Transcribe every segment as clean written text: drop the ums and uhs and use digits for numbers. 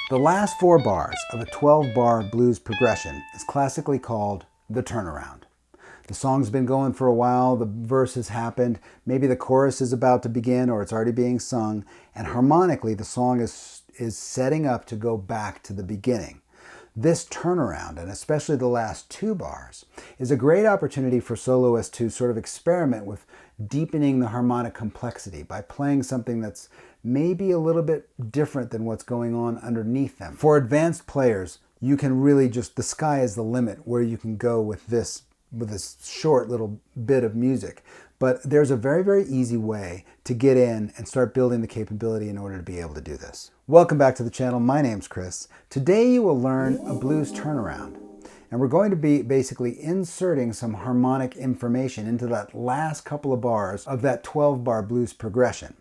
The last 4 bars of a 12-bar blues progression is classically called the turnaround. The song's been going for a while, the verse has happened, maybe the chorus is about to begin or it's already being sung, and harmonically the song is setting up to go back to the beginning. This turnaround, and especially the last 2 bars, is a great opportunity for soloists to sort of experiment with deepening the harmonic complexity by playing something that's maybe a little bit different than what's going on underneath them. For advanced players, you can really the sky is the limit where you can go with this short little bit of music. But there's a very, very easy way to get in and start building the capability in order to be able to do this. Welcome back to the channel. My name's Chris. Today you will learn a blues turnaround. And we're going to be basically inserting some harmonic information into that last couple of bars of that 12-bar blues progression.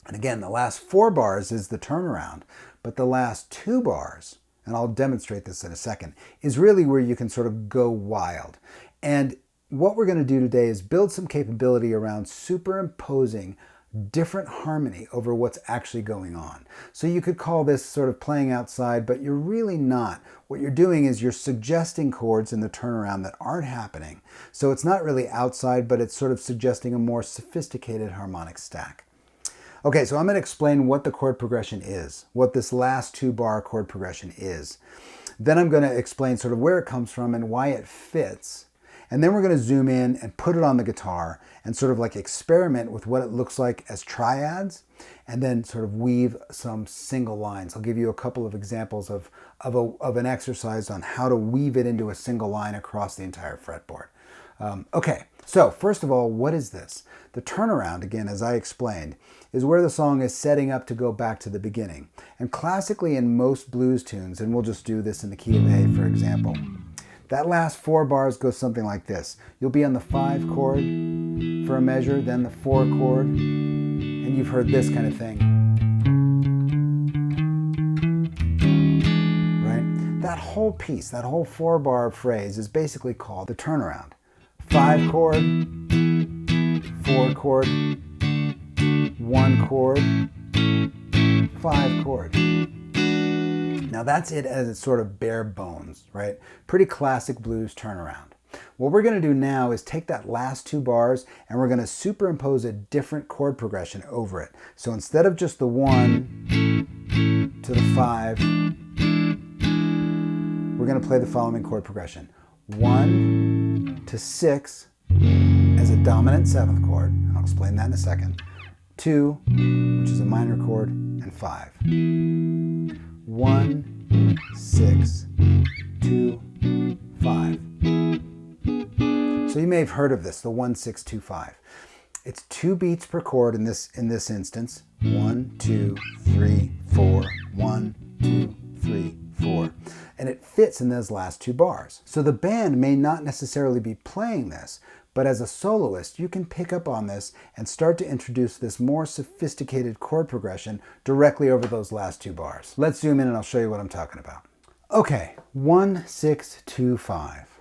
And again, the last 4 bars is the turnaround, but the last 2 bars, and I'll demonstrate this in a second, is really where you can sort of go wild. And what we're going to do today is build some capability around superimposing different harmony over what's actually going on. So you could call this sort of playing outside, but you're really not. What you're doing is you're suggesting chords in the turnaround that aren't happening. So it's not really outside, but it's sort of suggesting a more sophisticated harmonic stack. Okay, so I'm going to explain what the chord progression is, what this last 2-bar chord progression is. Then I'm going to explain sort of where it comes from and why it fits. And then we're going to zoom in and put it on the guitar and sort of like experiment with what it looks like as triads and then sort of weave some single lines. I'll give you a couple of examples of an exercise on how to weave it into a single line across the entire fretboard. Okay, so first of all, what is this? The turnaround, again, as I explained, is where the song is setting up to go back to the beginning. And classically in most blues tunes, and we'll just do this in the key of A, for example, that last 4 bars goes something like this. You'll be on the 5 chord for a measure, then the 4 chord, and you've heard this kind of thing. Right? That whole piece, that whole 4-bar phrase is basically called the turnaround. 5 chord, 4 chord, 1 chord, 5 chord. Now that's it as it's sort of bare bones, right? Pretty classic blues turnaround. What we're going to do now is take that last 2 bars and we're going to superimpose a different chord progression over it. So instead of just the 1 to the 5, we're going to play the following chord progression. 1 to 6 as a dominant 7th chord, and I'll explain that in a second. 2, which is a minor chord, and 5. 1, 6, 2, 5. So you may have heard of this, the 1, 6, 2, 5. It's 2 beats per chord in this instance. 1, 2, 3, 4. 1, 2, 3, 4. And it fits in those last 2 bars. So the band may not necessarily be playing this, but as a soloist, you can pick up on this and start to introduce this more sophisticated chord progression directly over those last 2 bars. Let's zoom in and I'll show you what I'm talking about. Okay, 1, 6, 2, 5.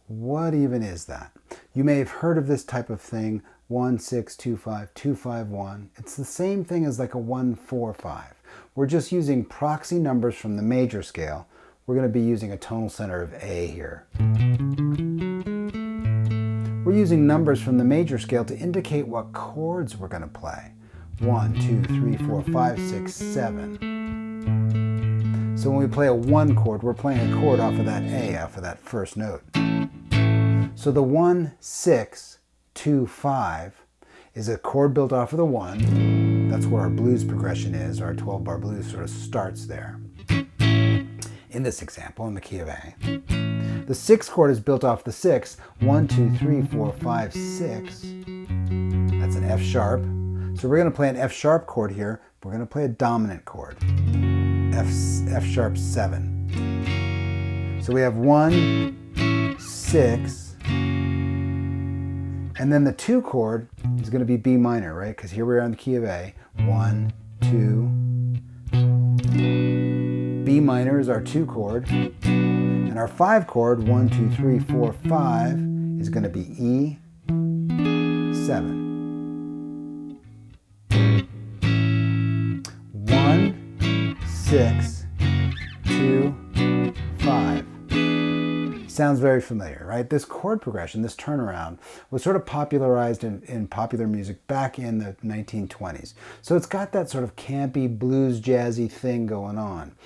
What even is that? You may have heard of this type of thing, 1, 6, 2, 5, 2, 5, 1. It's the same thing as like a 1, 4, 5. We're just using proxy numbers from the major scale. We're going to be using a tonal center of A here. We're using numbers from the major scale to indicate what chords we're going to play. 1, 2, 3, 4, 5, 6, 7. So when we play a 1 chord, we're playing a chord off of that A, off of that first note. So the 1, 6, 2, 5 is a chord built off of the 1. That's where our blues progression is. Our 12-bar blues sort of starts there. In this example, in the key of A. The 6th chord is built off the 6. 1, 2, 3, 4, 5, 6. That's an F sharp. So we're going to play an F sharp chord here. We're going to play a dominant chord. F sharp 7. So we have 1, 6, and then the 2 chord is going to be B minor, right? Because here we are in the key of A. 1, 2. B minor is our 2 chord. And our 5 chord, 1, 2, 3, 4, 5, is going to be E 7. 1, 6, 2, 5. Sounds very familiar, right? This chord progression, this turnaround, was sort of popularized in popular music back in the 1920s. So it's got that sort of campy, blues, jazzy thing going on.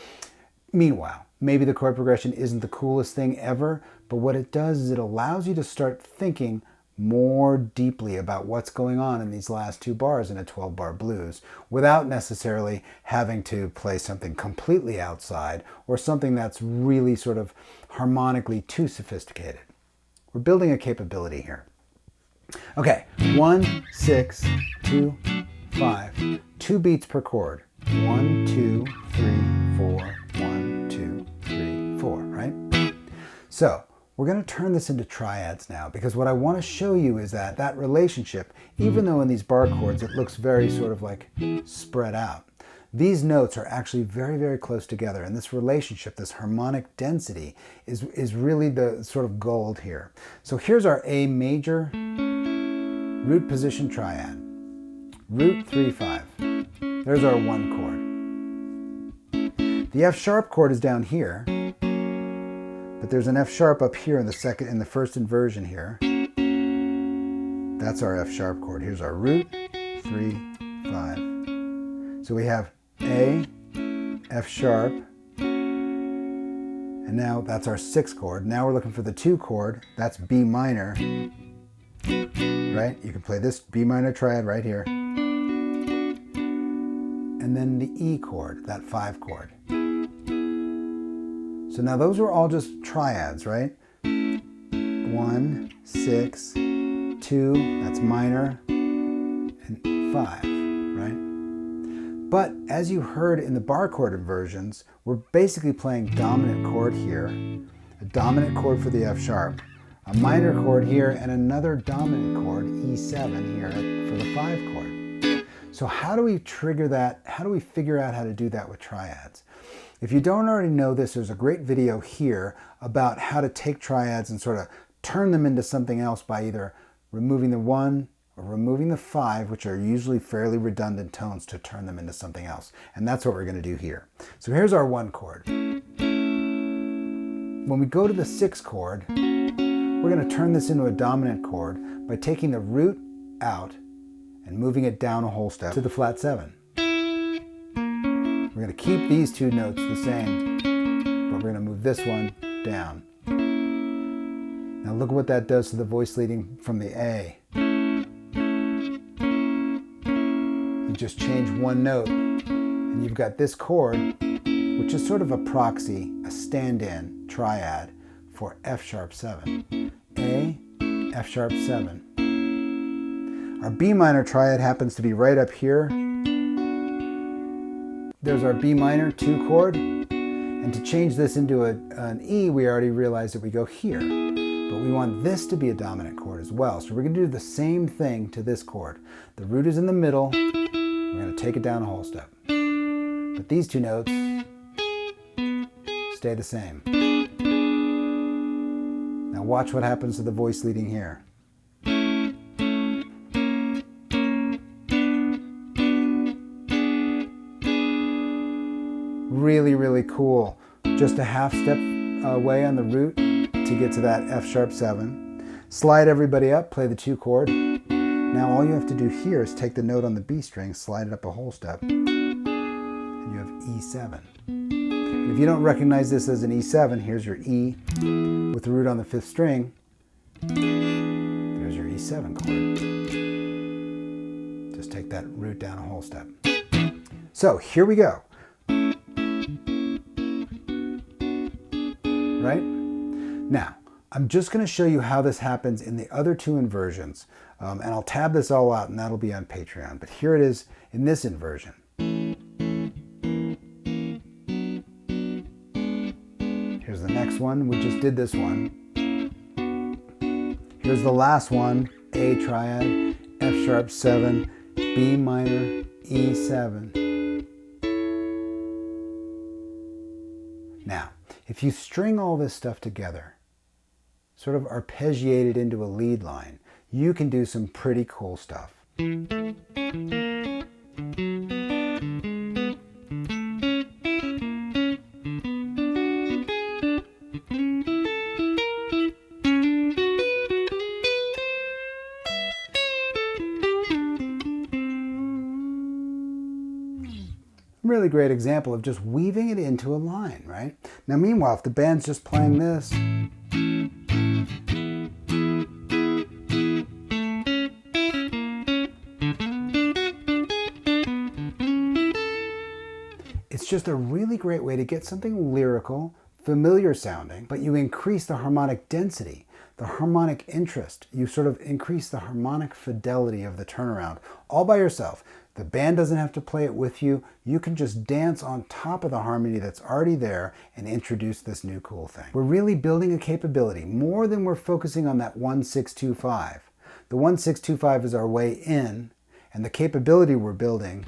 Meanwhile, maybe the chord progression isn't the coolest thing ever, but what it does is it allows you to start thinking more deeply about what's going on in these last 2 bars in a 12-bar blues without necessarily having to play something completely outside or something that's really sort of harmonically too sophisticated. We're building a capability here. Okay, 1, 6, 2, 5. 2 beats per chord. 1, 2, 3, 4, 1, 2, 3, 4, right? So we're going to turn this into triads now, because what I want to show you is that relationship, even though in these bar chords it looks very sort of like spread out, these notes are actually very, very close together. And this relationship, this harmonic density, is really the sort of gold here. So here's our A major root position triad. Root 3, 5. There's our 1 chord. The F sharp chord is down here, but there's an F sharp up here in the first inversion here. That's our F sharp chord. Here's our root 3, 5. So we have A, F sharp, and now that's our 6th chord. Now we're looking for the 2 chord. That's B minor, right? You can play this B minor triad right here. And then the E chord, that 5 chord. So now those are all just triads, right? 1, 6, 2, that's minor, and 5, right? But as you heard in the bar chord inversions, we're basically playing dominant chord here, a dominant chord for the F sharp, a minor chord here, and another dominant chord, E7 here for the 5 chord. So how do we trigger that? How do we figure out how to do that with triads? If you don't already know this, there's a great video here about how to take triads and sort of turn them into something else by either removing the 1 or removing the 5, which are usually fairly redundant tones, to turn them into something else. And that's what we're going to do here. So here's our 1 chord. When we go to the 6th chord, we're going to turn this into a dominant chord by taking the root out and moving it down a whole step to the flat 7. We're going to keep these 2 notes the same, but we're going to move this one down. Now look at what that does to the voice leading from the A. You just change 1 note, and you've got this chord, which is sort of a proxy, a stand-in triad for F sharp 7. A, F sharp 7. Our B minor triad happens to be right up here. There's our B minor 2 chord, and to change this into an E, we already realized that we go here, but we want this to be a dominant chord as well. So we're going to do the same thing to this chord. The root is in the middle, we're going to take it down a whole step. But these 2 notes stay the same. Now watch what happens to the voice leading here. Really, really cool. Just a half step away on the root to get to that F sharp 7. Slide everybody up, play the 2 chord. Now all you have to do here is take the note on the B string, slide it up a whole step, and you have E7. And if you don't recognize this as an E7, here's your E with the root on the 5th string. There's your E7 chord. Just take take that root down a whole step. So here we go. Right? Now, I'm just going to show you how this happens in the other two inversions. And I'll tab this all out and that'll be on Patreon. But here it is in this inversion. Here's the next one. We just did this one. Here's the last one. A triad, F sharp 7, B minor, E7. Now, if you string all this stuff together, sort of arpeggiate it into a lead line, you can do some pretty cool stuff. Really great example of just weaving it into a line, right? Now, meanwhile, if the band's just playing this, it's just a really great way to get something lyrical, familiar sounding, but you increase the harmonic density, the harmonic interest. You sort of increase the harmonic fidelity of the turnaround all by yourself. The band doesn't have to play it with you. You can just dance on top of the harmony that's already there and introduce this new cool thing. We're really building a capability more than we're focusing on that 1-6-2-5. The 1-6-2-5 is our way in, and the capability we're building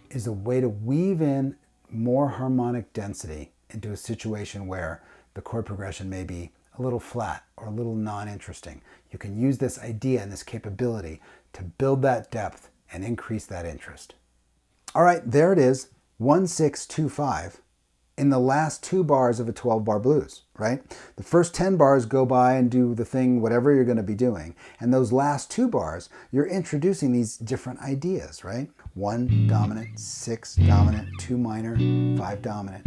is a way to weave in more harmonic density into a situation where the chord progression may be a little flat or a little non-interesting. You can use this idea and this capability to build that depth and increase that interest. All right, there it is, 1-6-2-5 in the last 2 bars of a 12-bar blues, right? The first 10 bars go by and do the thing, whatever you're going to be doing. And those last 2 bars, you're introducing these different ideas, right? 1 dominant, 6 dominant, 2 minor, 5 dominant.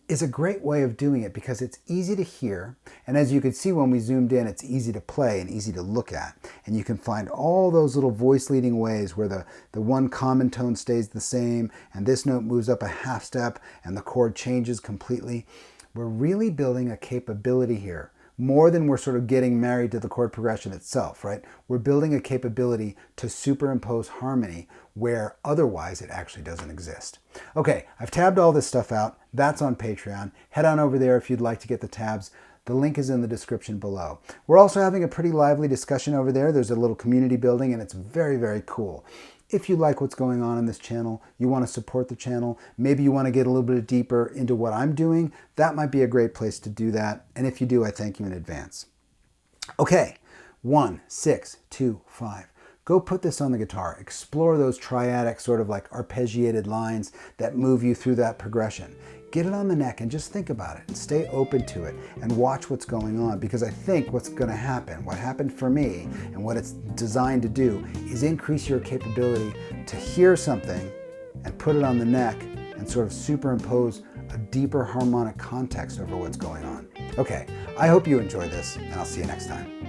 Is a great way of doing it because it's easy to hear, and as you could see when we zoomed in, it's easy to play and easy to look at, and you can find all those little voice leading ways where the one common tone stays the same and this note moves up a half step and the chord changes completely. We're really building a capability here more than we're sort of getting married to the chord progression itself, right? We're building a capability to superimpose harmony where otherwise it actually doesn't exist. Okay, I've tabbed all this stuff out. That's on Patreon. Head on over there if you'd like to get the tabs. The link is in the description below. We're also having a pretty lively discussion over there. There's a little community building and it's very, very cool. If you like what's going on this channel, you want to support the channel, maybe you want to get a little bit deeper into what I'm doing, that might be a great place to do that. And if you do, I thank you in advance. Okay, 1-6-2-5. Go put this on the guitar. Explore those triadic sort of like arpeggiated lines that move you through that progression. Get it on the neck and just think about it and stay open to it and watch what's going on, because I think what's going to happen, what happened for me and what it's designed to do is increase your capability to hear something and put it on the neck and sort of superimpose a deeper harmonic context over what's going on. Okay, I hope you enjoy this and I'll see you next time.